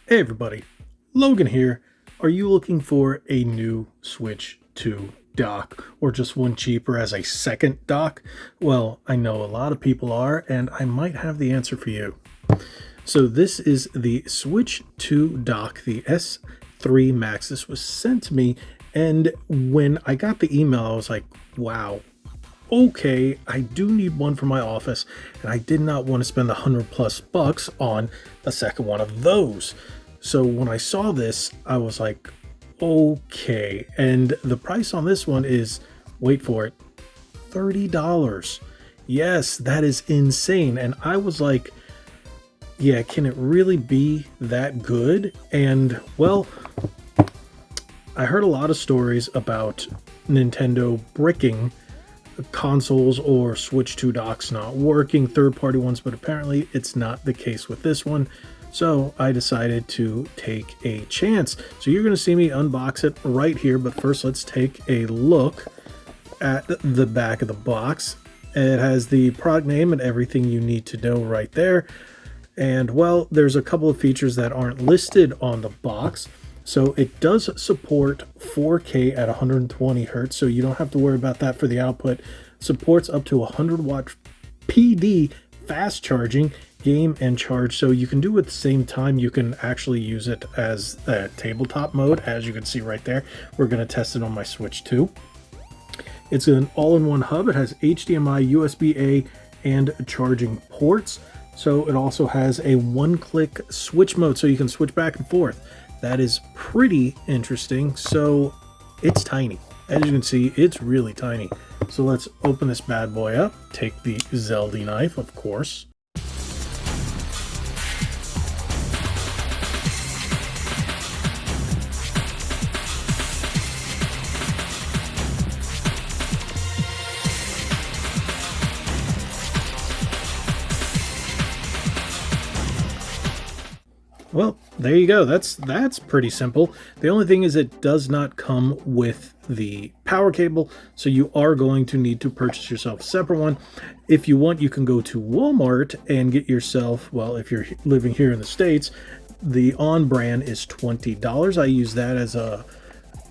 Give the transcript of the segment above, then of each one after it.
Hey everybody, Logan here. Are you looking for a new Switch 2 dock or just one cheaper as a second dock? Well, I know a lot of people are, and I might have the answer for you. So this is the Switch 2 dock, the S3 Max. This was sent to me, and when I got the email, I was like, wow, okay, I do need one for my office, and I did not want to spend the $100+ on a second one of those. So when I saw this, I was like, okay. And the price on this one is, wait for it, $30. Yes, that is insane. And I was like, yeah, can it really be that good? And well, I heard a lot of stories about Nintendo bricking consoles or Switch 2 docks not working, third-party ones, but apparently it's not the case with this one. So I decided to take a chance. So you're going to see me unbox it right here, but first let's take a look at the back of the box. It has the product name and everything you need to know right there. And well, there's a couple of features that aren't listed on the box. So it does support 4K at 120 Hertz, so you don't have to worry about that for the output. Supports up to 100 watt PD fast charging, game and charge, so you can do it at the same time. You can actually use it as a tabletop mode, as you can see right there. We're going to test it on my Switch 2. It's an all-in-one hub. It has HDMI, USB-A, and charging ports. So it also has a one-click switch mode, so you can switch back and forth. That is pretty interesting. So it's tiny. As you can see, it's really tiny. So let's open this bad boy up. Take the Zelda knife, of course. Well, there you go. That's pretty simple. The only thing is it does not come with the power cable, so you are going to need to purchase yourself a separate one. If you want, you can go to Walmart and get yourself, well, if you're living here in the States, the On brand is $20. I use that as a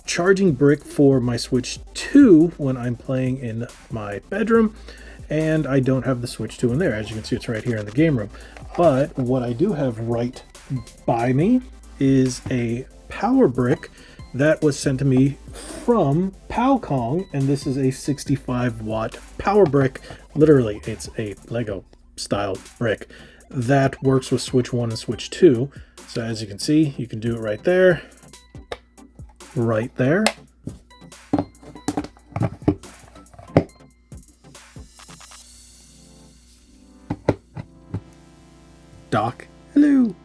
charging brick for my Switch 2 when I'm playing in my bedroom, and I don't have the Switch 2 in there. As you can see, it's right here in the game room. But what I do have right by me is a power brick that was sent to me from Palcong, and this is a 65 watt power brick. Literally, it's a Lego style brick that works with Switch 1 and Switch 2. So as you can see, you can do it right there, right there. Doc, hello.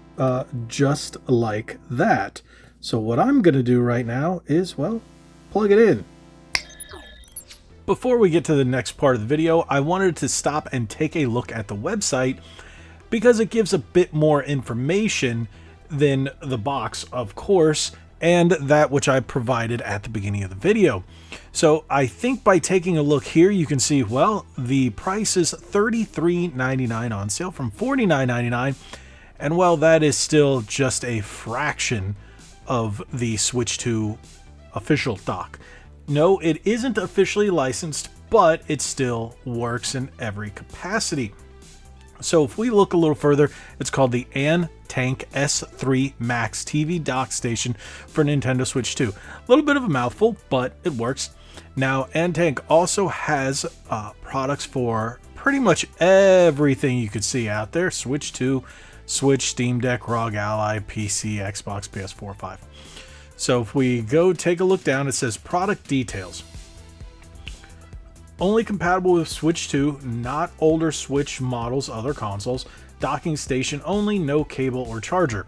Just like that. So what I'm going to do right now is, well, plug it in. Before we get to the next part of the video, I wanted to stop and take a look at the website because it gives a bit more information than the box, of course, and that which I provided at the beginning of the video. So I think by taking a look here, you can see, well, the price is $33.99 on sale from $49.99. And well, that is still just a fraction of the Switch 2 official dock. No, it isn't officially licensed, but it still works in every capacity. So if we look a little further, it's called the ANTANK S3 MAX TV dock station for Nintendo Switch 2. A little bit of a mouthful, but it works. Now, ANTANK also has products for pretty much everything you could see out there. Switch 2, Switch, Steam Deck, ROG Ally, PC, Xbox, PS4, 5. So if we go take a look down, it says product details. Only compatible with Switch 2, not older Switch models, other consoles. Docking station only, no cable or charger.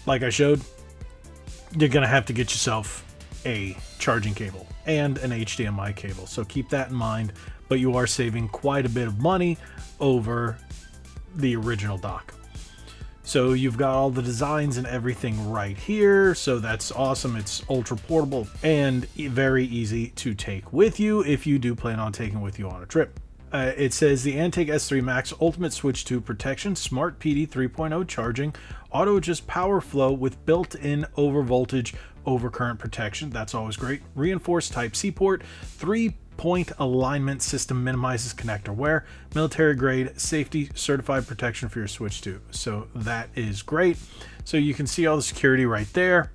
Like I showed, you're going to have to get yourself a charging cable and an HDMI cable. So keep that in mind, but you are saving quite a bit of money over the original dock. So you've got all the designs and everything right here, so that's awesome. It's ultra portable and very easy to take with you if you do plan on taking with you on a trip. It says the ANTANK S3 MAX Ultimate Switch 2 Protection, Smart PD 3.0 Charging, Auto Adjust Power Flow with built-in overvoltage overcurrent protection. That's always great. Reinforced Type-C port, 3-point alignment system minimizes connector wear, military grade safety certified protection for your Switch 2. So that is great. So you can see all the security right there.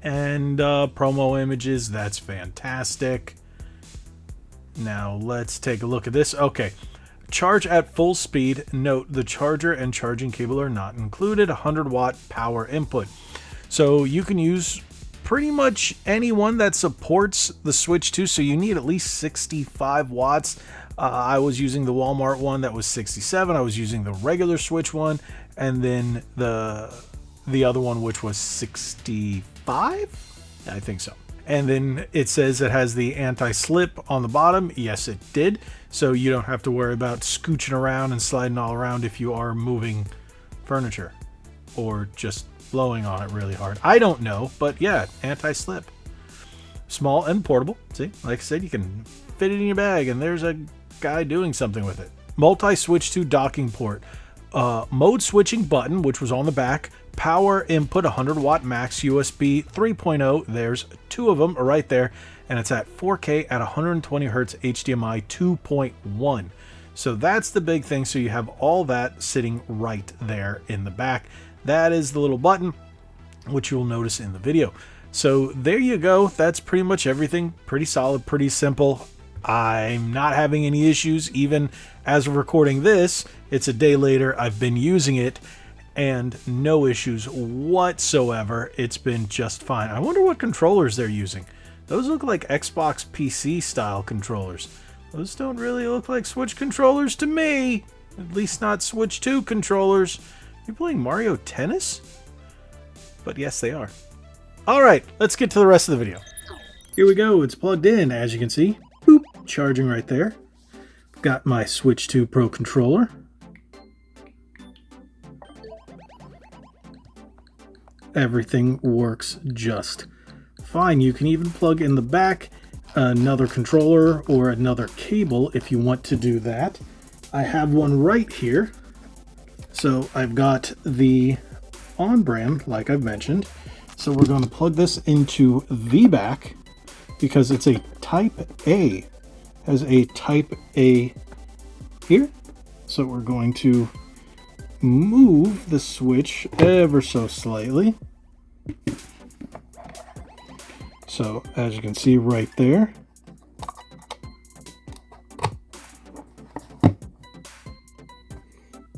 And promo images, that's fantastic. Now let's take a look at this. Okay, charge at full speed. Note the charger and charging cable are not included. 100-watt power input. So you can use pretty much any one that supports the Switch 2. So you need at least 65 watts. I was using the Walmart one that was 67. I was using the regular Switch one, and then the other one, which was 65. I think so. And then it says it has the anti-slip on the bottom. Yes, it did. So you don't have to worry about scooching around and sliding all around if you are moving furniture or just blowing on it really hard. I don't know, but yeah, anti-slip. Small and portable. See, like I said, you can fit it in your bag, and there's a guy doing something with it. Multi-switch to docking port. Mode switching button, which was on the back. Power input 100-watt max USB 3.0. There's two of them right there, and it's at 4K at 120 Hz HDMI 2.1. So that's the big thing. So you have all that sitting right there in the back. That is the little button, which you'll notice in the video. So there you go. That's pretty much everything. Pretty solid, pretty simple. I'm not having any issues. Even as of recording this, it's a day later. I've been using it, and no issues whatsoever. It's been just fine. I wonder what controllers they're using. Those look like Xbox PC style controllers. Those don't really look like Switch controllers to me. At least not Switch 2 controllers. You playing Mario Tennis? But yes, they are. All right, let's get to the rest of the video. Here we go. It's plugged in, as you can see. Boop, charging right there. Got my Switch 2 Pro controller. Everything works just fine. You can even plug in the back another controller or another cable if you want to do that. I have one right here. So I've got the on-brand, like I've mentioned. So we're going to plug this into the back because it's a Type A. Has a Type A here. So we're going to move the switch ever so slightly. So as you can see right there,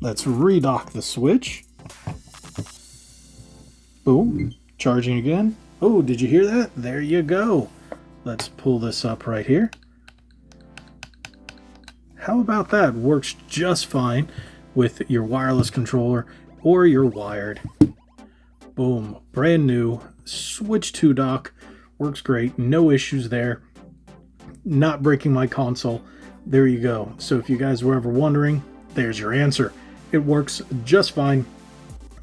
let's redock the switch. Boom, charging again. Oh, did you hear that? There you go. Let's pull this up right here. How about that? Works just fine with your wireless controller or your wired. Boom, brand new Switch 2 dock. Works great, no issues there. Not breaking my console. There you go. So if you guys were ever wondering, there's your answer. It works just fine.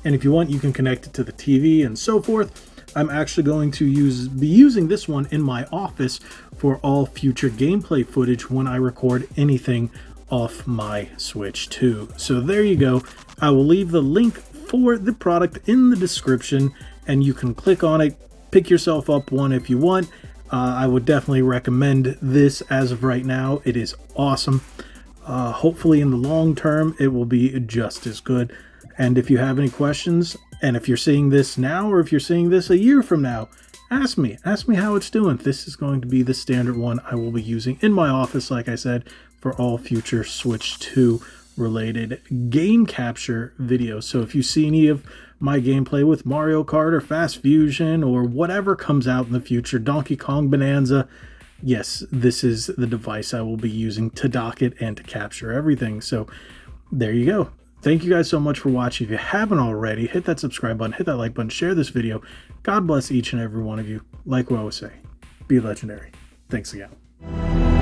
And if you want, you can connect it to the TV and so forth. I'm actually going to be using this one in my office for all future gameplay footage when I record anything off my Switch 2. So there you go. I will leave the link for the product in the description, and you can click on it, pick yourself up one if you want. I would definitely recommend this as of right now. It is awesome. Hopefully in the long term, it will be just as good. And if you have any questions, and if you're seeing this now, or if you're seeing this a year from now, ask me how it's doing. This is going to be the standard one I will be using in my office, like I said, for all future Switch 2 related game capture videos. So if you see any of my gameplay with Mario Kart or Fast Fusion or whatever comes out in the future, Donkey Kong Bonanza, yes, this is the device I will be using to dock it and to capture everything. So there you go. Thank you guys so much for watching. If you haven't already, hit that subscribe button, hit that like button, share this video. God bless each and every one of you. Like we always say, be legendary. Thanks again.